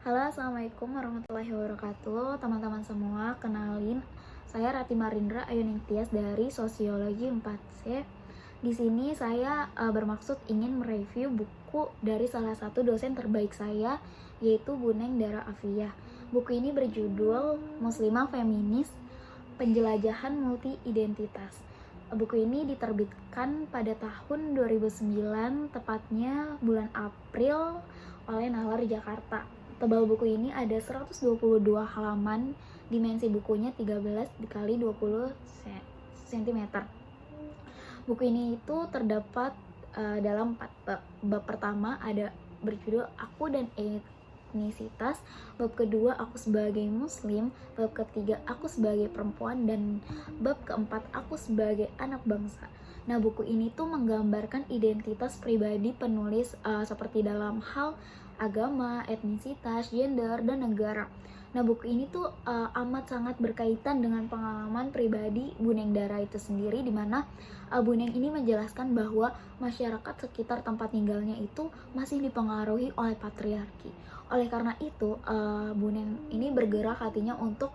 Halo, assalamualaikum warahmatullahi wabarakatuh. Teman-teman semua, kenalin, saya Rati Marindra Ayuning Tias dari Sosiologi 4C. Di sini saya bermaksud ingin mereview buku dari salah satu dosen terbaik saya, yaitu Bu Neng Dara Afiyah. Buku ini berjudul Muslimah Feminis, Penjelajahan Multi-Identitas. Buku ini diterbitkan pada tahun 2009, tepatnya bulan April, oleh Nalar Jakarta. Tebal buku ini ada 122 halaman, dimensi bukunya 13 dikali 20 cm. Buku ini itu terdapat dalam 4 bab. Bab pertama ada berjudul Aku dan Etnisitas, bab kedua Aku sebagai Muslim, bab ketiga Aku sebagai perempuan, dan bab keempat Aku sebagai anak bangsa. Nah, buku ini tuh menggambarkan identitas pribadi penulis seperti dalam hal agama, etnisitas, gender, dan negara. Nah, buku ini tuh amat sangat berkaitan dengan pengalaman pribadi Bu Neng Dara itu sendiri, dimana Bu Neng ini menjelaskan bahwa masyarakat sekitar tempat tinggalnya itu masih dipengaruhi oleh patriarki. Oleh karena itu, Bu Neng ini bergerak hatinya untuk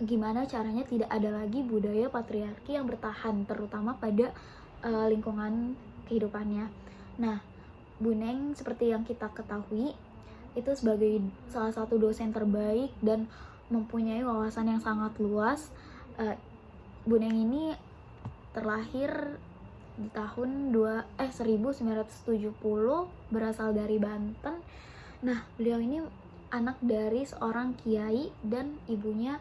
gimana caranya tidak ada lagi budaya patriarki yang bertahan, terutama pada lingkungan kehidupannya. Nah, Bu Neng seperti yang kita ketahui itu sebagai salah satu dosen terbaik dan mempunyai wawasan yang sangat luas. Bu Neng ini terlahir di tahun 1970, berasal dari Banten. Nah, beliau ini anak dari seorang kiai dan ibunya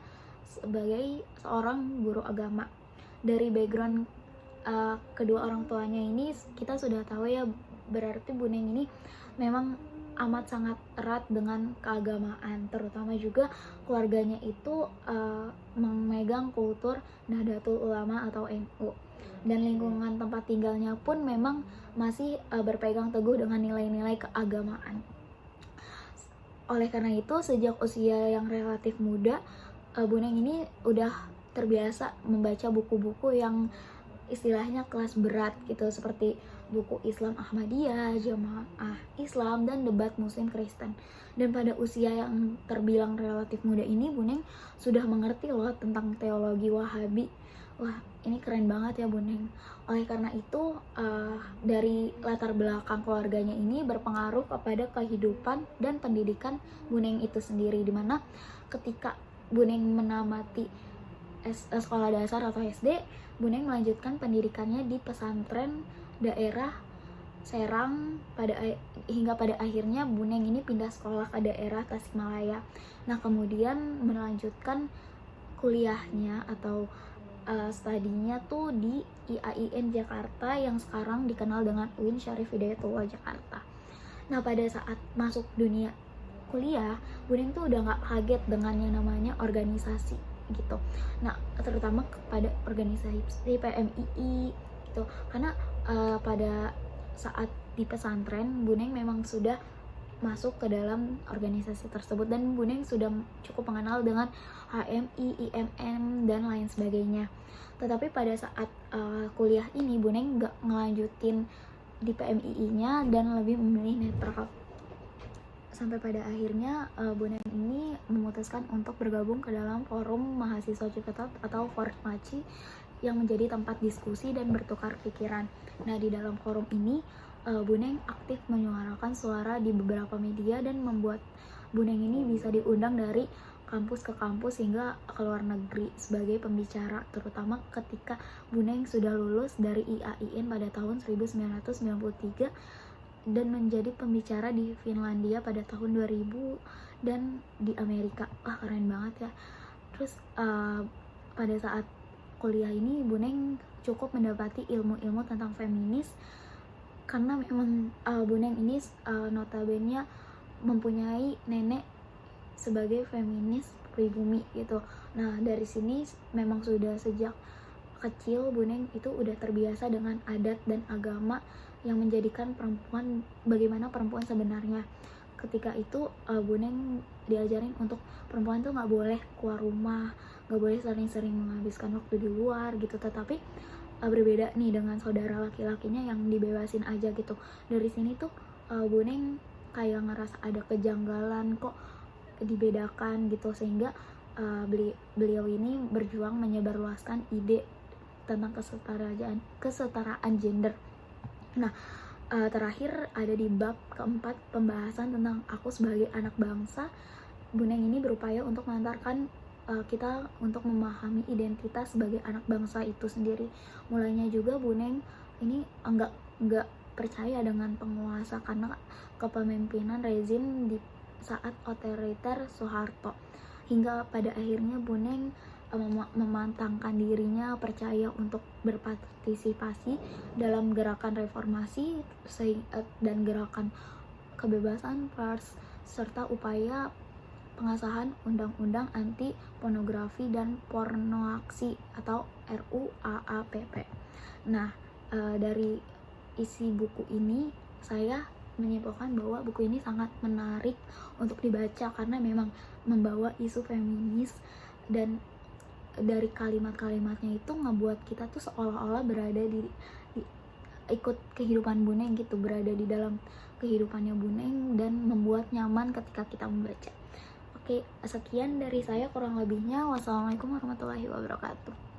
sebagai seorang guru agama. Dari background kedua orang tuanya ini kita sudah tahu ya, berarti Bu Neng ini memang amat sangat erat dengan keagamaan, terutama juga keluarganya itu memegang kultur Nahdlatul Ulama atau NU, dan lingkungan tempat tinggalnya pun memang masih berpegang teguh dengan nilai-nilai keagamaan. Oleh karena itu, sejak usia yang relatif muda, Bu Neng ini udah terbiasa membaca buku-buku yang istilahnya kelas berat gitu, seperti buku Islam Ahmadiyah, Jamaah Islam, dan debat Muslim Kristen. Dan pada usia yang terbilang relatif muda ini, Bu Neng sudah mengerti loh tentang teologi Wahabi. Wah, ini keren banget ya Bu Neng. Oleh karena itu, dari latar belakang keluarganya ini berpengaruh kepada kehidupan dan pendidikan Bu Neng itu sendiri, dimana ketika Bu Neng menamati sekolah dasar atau SD, Bu Neng melanjutkan pendidikannya di pesantren daerah Serang hingga pada akhirnya Bu Neng ini pindah sekolah ke daerah Tasikmalaya. Nah, kemudian melanjutkan kuliahnya atau studinya tuh di IAIN Jakarta yang sekarang dikenal dengan UIN Syarif Hidayatullah Jakarta. Nah, pada saat masuk dunia kuliah, Bu Neng tuh udah gak kaget dengan yang namanya organisasi gitu. Nah, terutama kepada organisasi PMII gitu, karena pada saat di pesantren Bu Neng memang sudah masuk ke dalam organisasi tersebut, dan Bu Neng sudah cukup mengenal dengan HMI, IMM, dan lain sebagainya. Tetapi pada saat kuliah ini Bu Neng gak ngelanjutin di PMII-nya dan lebih memilih netral. Sampai pada akhirnya Bu Neng ini memutuskan untuk bergabung ke dalam forum mahasiswa Ciputat atau Formaci, yang menjadi tempat diskusi dan bertukar pikiran. Nah, di dalam forum ini Bu Neng aktif menyuarakan suara di beberapa media dan membuat Bu Neng ini bisa diundang dari kampus ke kampus hingga ke luar negeri sebagai pembicara, terutama ketika Bu Neng sudah lulus dari IAIN pada tahun 1993 dan menjadi pembicara di Finlandia pada tahun 2000 dan di Amerika. Wah, keren banget ya. Terus pada saat kuliah ini Bu Neng cukup mendapati ilmu-ilmu tentang feminis, karena memang Bu Neng ini notabene mempunyai nenek sebagai feminis pribumi gitu. Nah, dari sini memang sudah sejak kecil Bu Neng itu udah terbiasa dengan adat dan agama yang menjadikan perempuan, bagaimana perempuan sebenarnya. Ketika itu Bu Neng diajarin untuk perempuan tuh nggak boleh keluar rumah, nggak boleh sering-sering menghabiskan waktu di luar gitu. Tetapi berbeda nih dengan saudara laki-lakinya yang dibebasin aja gitu. Dari sini tuh Bu Neng kayak ngerasa ada kejanggalan, kok dibedakan gitu, sehingga beliau ini berjuang menyebarluaskan ide tentang kesetaraan gender. Nah, terakhir ada di bab keempat, pembahasan tentang aku sebagai anak bangsa. Bu Neng ini berupaya untuk mengantarkan kita untuk memahami identitas sebagai anak bangsa itu sendiri. Mulainya juga Bu Neng ini enggak percaya dengan penguasa karena kepemimpinan rezim di saat otoriter Soeharto, hingga pada akhirnya Bu Neng memantangkan dirinya percaya untuk berpartisipasi dalam gerakan reformasi dan gerakan kebebasan pers, serta upaya pengesahan undang-undang anti pornografi dan pornoaksi atau RUAAPP. Nah, dari isi buku ini saya menyimpulkan bahwa buku ini sangat menarik untuk dibaca karena memang membawa isu feminis, dan dari kalimat-kalimatnya itu ngebuat kita tuh seolah-olah berada di ikut kehidupan Bu Neng gitu, berada di dalam kehidupannya Bu Neng dan membuat nyaman ketika kita membaca. Oke, sekian dari saya kurang lebihnya. Wassalamualaikum warahmatullahi wabarakatuh.